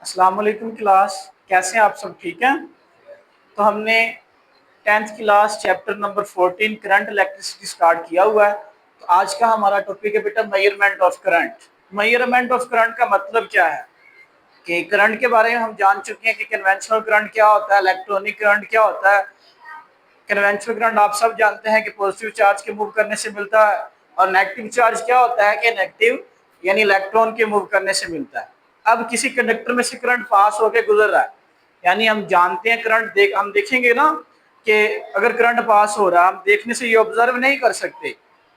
अस्सलाम वालेकुम क्लास, कैसे हैं आप सब? ठीक हैं। तो हमने 10th class chapter number 14 current electricity start किया हुआ है। तो आज का हमारा टॉपिक है बेटा measurement of current. Measurement of current का मतलब क्या है कि करंट के बारे में हम जान चुके हैं कि कन्वेंशनल करंट क्या होता है, इलेक्ट्रॉनिक करंट क्या होता है। कन्वेंशनल करंट आप सब जानते हैं कि पॉजिटिव चार्ज के मूव करने से मिलता है, और नेगेटिव चार्ज क्या होता है कि नेगेटिव यानी इलेक्ट्रॉन के मूव करने से मिलता है। अब किसी कंडक्टर में से करंट पास होकर गुजर रहा है, यानी हम जानते हैं करंट हम देखेंगे ना कि अगर करंट पास हो रहा है, हम देखने से ये ऑब्जर्व नहीं कर सकते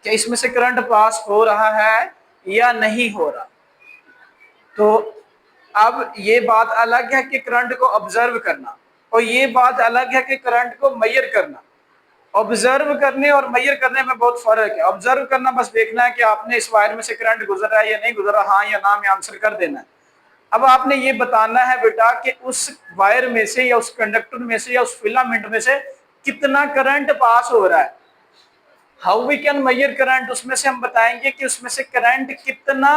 कि इसमें से करंट पास हो रहा है या नहीं हो रहा। तो अब ये बात अलग है कि करंट को ऑब्जर्व करना, और ये बात अलग है कि करंट को मेजर करना। ऑब्जर्व करने और मेजर करने में बहुत फर्क है। ऑब्जर्व करना बस देखना है कि आपने इस वायर में से करंट गुजर रहा है या नहीं गुजर रहा, हाँ या ना में आंसर कर देना है। अब आपने ये बताना है बेटा कि उस वायर में से या उस कंडक्टर में से या उस फिलामेंट में से कितना करंट पास हो रहा है। How we can measure current, उसमें से हम बताएंगे कि उसमें से करंट कितना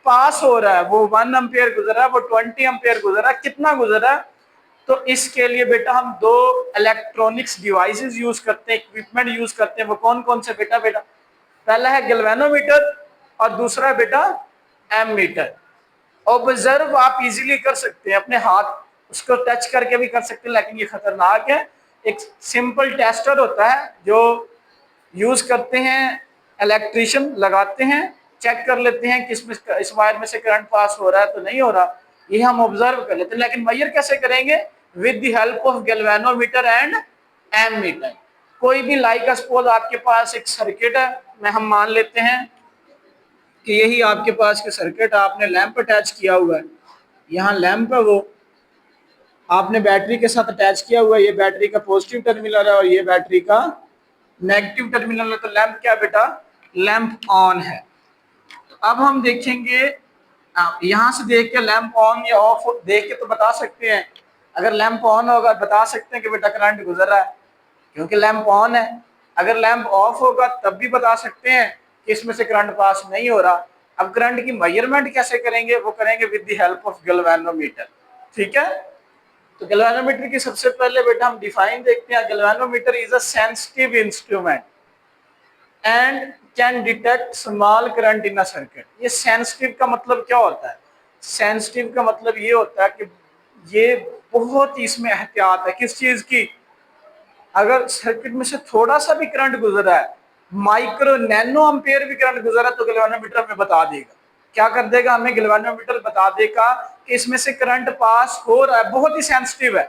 पास हो रहा है। वो 1 एम्पियर गुजर रहा है, वो 20 एम्पियर गुजर रहा है, कितना गुजर रहा है। तो इसके लिए बेटा हम दो इलेक्ट्रॉनिक्स डिवाइसेस यूज करते हैं, इक्विपमेंट यूज करते हैं। वो कौन कौन से बेटा? पहला है गैल्वेनोमीटर और दूसरा है बेटा एमीटर। ऑब्जर्व आप इजीली कर सकते हैं, अपने हाथ उसको टच करके भी कर सकते हैं, लेकिन ये खतरनाक है। एक सिंपल टेस्टर होता है जो यूज करते हैं, इलेक्ट्रिशियन लगाते हैं, चेक कर लेते हैं कि इस वायर में से करंट पास हो रहा है तो नहीं हो रहा। ये हम ऑब्जर्व कर लेते हैं, लेकिन मेजर कैसे करेंगे? With the help of galvanometer and ammeter. कोई भी लाइक सपोज आपके पास एक सर्किट है, मैं हम मान लेते हैं कि यही आपके पास के सर्किट, आपने लैंप अटैच किया हुआ है। यहाँ लैंप है, वो आपने बैटरी के साथ अटैच किया हुआ है। ये बैटरी का पॉजिटिव टर्मिनल है और ये बैटरी का नेगेटिव टर्मिनल है। तो लैंप क्या बेटा? लैंप ऑन है। तो अब हम देखेंगे, यहाँ से देख के लैंप ऑन या ऑफ देख के तो बता सकते हैं। अगर लैंप ऑन होगा बता सकते हैं कि बेटा करंट गुजर रहा है, क्योंकि लैंप ऑन है। अगर लैंप ऑफ होगा तब भी बता सकते हैं कि इसमें से करंट पास नहीं हो रहा। अब करंट की मेजरमेंट कैसे करेंगे? वो करेंगे with the help of galvanometer. ठीक है। तो गैल्वेनोमीटर की सबसे पहले बेटा हम डिफाइन देखते हैं। Galvanometer is a sensitive instrument and can detect small current in a circuit. ये सेंसिटिव का मतलब क्या होता है? सेंसिटिव का मतलब ये होता है कि ये बहुत इसमें एहतियात है। किस चीज की? अगर सर्किट में से थोड़ा सा भी करंट गुजर रहा है, माइक्रो नैनो एम्पियर भी करंट गुजर रहा है, तो गैल्वेनोमीटर हमें बता देगा। क्या कर देगा? हमें गैल्वेनोमीटर बता देगा कि इसमें से करंट पास हो रहा है। बहुत ही सेंसिटिव है।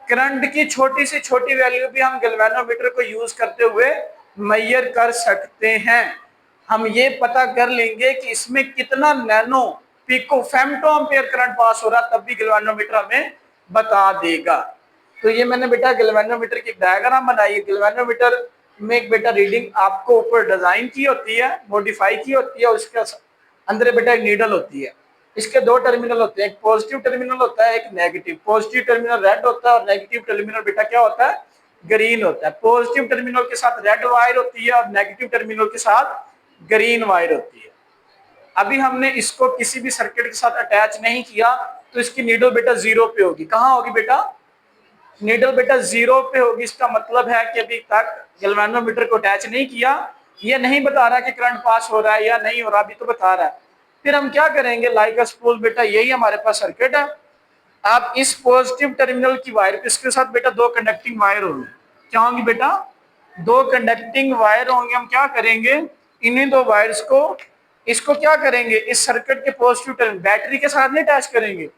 करंट की छोटी से छोटी वैल्यू भी हम गैल्वेनोमीटर को यूज करते हुए मेजर कर सकते हैं। हम ये पता कर लेंगे कि इसमें कितना nano pico femto ampere current pass हो रहा, तब भी गैल्वेनोमीटर हमें बता देगा। तो ये मैंने बेटा गैल्वेनोमीटर की डायग्राम बनाई है। गैल्वेनोमीटर में एक बेटा रीडिंग आपको ऊपर डिजाइन की होती है, मॉडिफाई की होती है, और उसके अंदर बेटा एक नीडल होती है। इसके दो टर्मिनल होते हैं, एक पॉजिटिव टर्मिनल होता है, एक नेगेटिव। पॉजिटिव टर्मिनल रेड होता है और नेगेटिव टर्मिनल बेटा क्या होता है? ग्रीन होता है। पॉजिटिव टर्मिनल के साथ रेड वायर होती है और नेगेटिव टर्मिनल के साथ ग्रीन वायर होती है। अभी हमने इसको किसी भी सर्किट के साथ अटैच नहीं किया, तो इसकी नीडल बेटा जीरो पे होगी। कहाँ होगी बेटा? नीडल बेटा जीरो पे होगी। इसका मतलब है कि अभी तक गैल्वेनोमीटर को अटैच नहीं किया, ये नहीं बता रहा कि करंट पास हो रहा है या नहीं हो रहा, अभी तो बता रहा है। फिर हम क्या करेंगे? लाइक सपोज बेटा यही हमारे पास सर्किट है। आप इस पॉजिटिव टर्मिनल की वायर, इसके साथ बेटा दो कंडक्टिंग वायर होंगे। क्या होंगी बेटा? दो कंडक्टिंग वायर होंगे। हम क्या करेंगे? इन्हीं दो वायर्स को, इसको क्या करेंगे? इस सर्किट के पॉजिटिव टर्मिनल बैटरी के साथ नहीं अटैच करेंगे।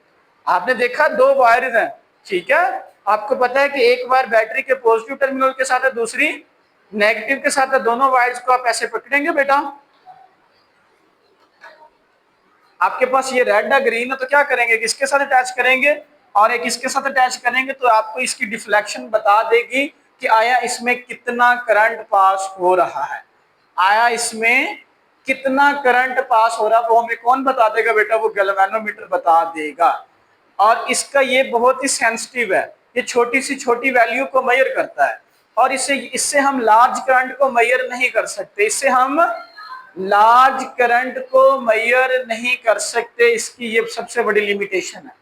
आपने देखा दो वायर्स हैं, ठीक है। आपको पता है कि एक वायर बैटरी के पॉजिटिव टर्मिनल के साथ है, दूसरी नेगेटिव के साथ है। दोनों वायर्स को आप ऐसे पकड़ेंगे बेटा। आपके पास ये रेड है, ग्रीन है, तो क्या करेंगे? इसके साथ अटैच करेंगे और एक इसके साथ अटैच करेंगे, तो आपको इसकी डिफ्लेक्शन बता देगी कि आया इसमें कितना करंट पास हो रहा है। आया इसमें कितना करंट पास हो रहा है वो हमें कौन बता देगा बेटा? वो गैल्वेनोमीटर बता देगा। और इसका ये बहुत ही सेंसिटिव है, ये छोटी सी छोटी वैल्यू को मेजर करता है, और इससे हम लार्ज करंट को मेजर नहीं कर सकते। इससे हम लार्ज करंट को मेजर नहीं कर सकते, इसकी ये सबसे बड़ी लिमिटेशन है।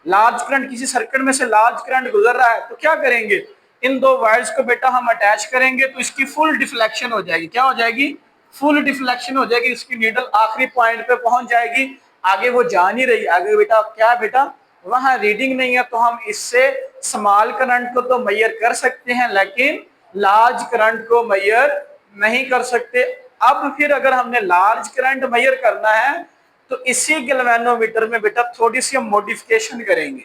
लार्ज करंट, किसी सर्किट में से लार्ज करंट गुजर रहा है तो क्या करेंगे, इन दो वायर्स को बेटा हम अटैच करेंगे तो इसकी फुल डिफ्लेक्शन हो जाएगी। क्या हो जाएगी? फुल डिफ्लेक्शन हो जाएगी। इसकी नीडल आखिरी पॉइंट पे पहुंच जाएगी, आगे वो जा नहीं रही। आगे बेटा क्या है बेटा, वहां रीडिंग नहीं है। तो हम इससे स्मॉल करंट को तो मेजर कर सकते हैं लेकिन लार्ज करंट को मेजर नहीं कर सकते। अब फिर अगर हमने लार्ज करंट मेजर करना है तो इसी गैल्वेनोमीटर में बेटा थोड़ी सी हम मॉडिफिकेशन करेंगे।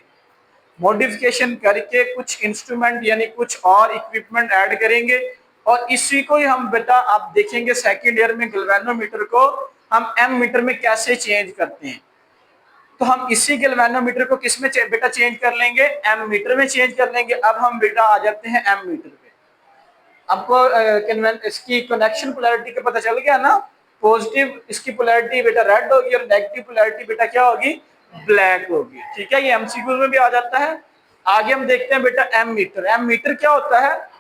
मॉडिफिकेशन करके कुछ इंस्ट्रूमेंट यानी कुछ और इक्विपमेंट ऐड करेंगे और इसी को ही हम बेटा आप देखेंगे सेकंड ईयर में गैल्वेनोमीटर को हम एम मीटर में कैसे चेंज करते हैं। तो हम इसी गैल्वेनोमीटर को किस में बेटा चेंज कर लेंगे, एम मीटर में चेंज कर लेंगे। अब हम बेटा आ जाते हैं एम मीटर पे। आपको इसकी कनेक्शन पोलैरिटी का पता चल गया ना। पॉजिटिव इसकी पोलैरिटी बेटा रेड होगी और नेगेटिव पोलैरिटी बेटा क्या होगी, ब्लैक होगी। ठीक है, ये एमसीक्यू में भी आ जाता है। आगे हम देखते हैं बेटा एम मीटर। एम मीटर क्या होता है?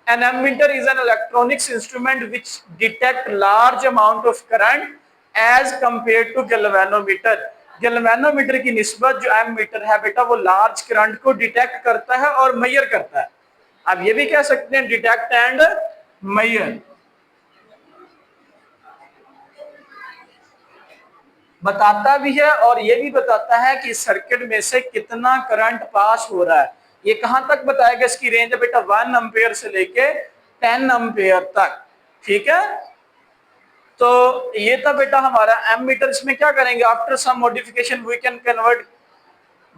An ammeter is an electronics instrument which detect large amount of current as compared to galvanometer। Galvanometer की निस्बत जो एम मीटर है बेटा वो लार्ज करंट को डिटेक्ट करता है और मेजर करता है। अब ये भी कह सकते हैं डिटेक्ट एंड मेजर। बताता भी है और ये भी बताता है कि सर्किट में से कितना करंट पास हो रहा है। ये कहां तक बताएगा? इसकी रेंज है बेटा 1 एम्पेयर से लेके 10 एम्पेयर तक। ठीक है, तो ये था बेटा हमारा एम मीटर। इसमें क्या करेंगे, after some modification we can convert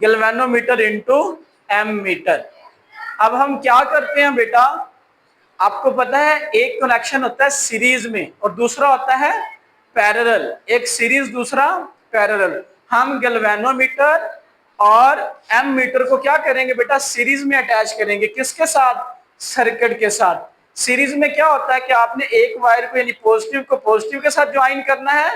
galvanometer into ammeter. अब हम क्या करते हैं बेटा, आपको पता है एक कनेक्शन होता है सीरीज में और दूसरा होता है पैरेलल। एक सीरीज दूसरा पैरेलल। हम गैल्वेनोमीटर और एम मीटर को क्या करेंगे बेटा, सीरीज में अटैच करेंगे। किसके साथ? सर्किट के साथ। सीरीज में क्या होता है कि आपने एक वायर को यानी पॉजिटिव को पॉजिटिव के साथ ज्वाइन करना है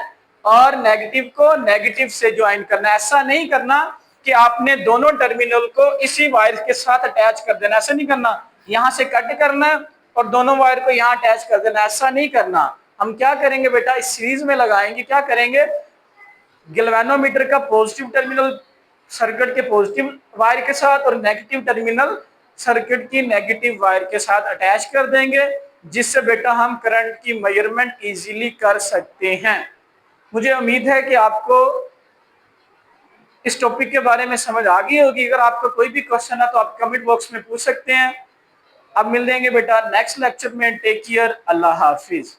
और नेगेटिव को नेगेटिव से ज्वाइन करना है। ऐसा नहीं करना कि आपने दोनों टर्मिनल को इसी वायर के साथ अटैच कर देना। ऐसा नहीं करना, यहां से कट करना है और दोनों वायर को यहां अटैच कर देना। ऐसा नहीं करना। हम क्या करेंगे बेटा, इस सीरीज में लगाएंगे। क्या करेंगे, गैल्वेनोमीटर का पॉजिटिव टर्मिनल सर्किट के पॉजिटिव वायर के साथ और नेगेटिव टर्मिनल सर्किट की नेगेटिव वायर के साथ अटैच कर देंगे, जिससे बेटा हम करंट की मेजरमेंट इजीली कर सकते हैं। मुझे उम्मीद है कि आपको इस टॉपिक के बारे में समझ आ गई होगी। अगर आपका कोई भी क्वेश्चन है तो आप कमेंट बॉक्स में पूछ सकते हैं। अब मिल देंगे बेटा नेक्स्ट लेक्चर में। टेक केयर, अल्लाह हाफिज।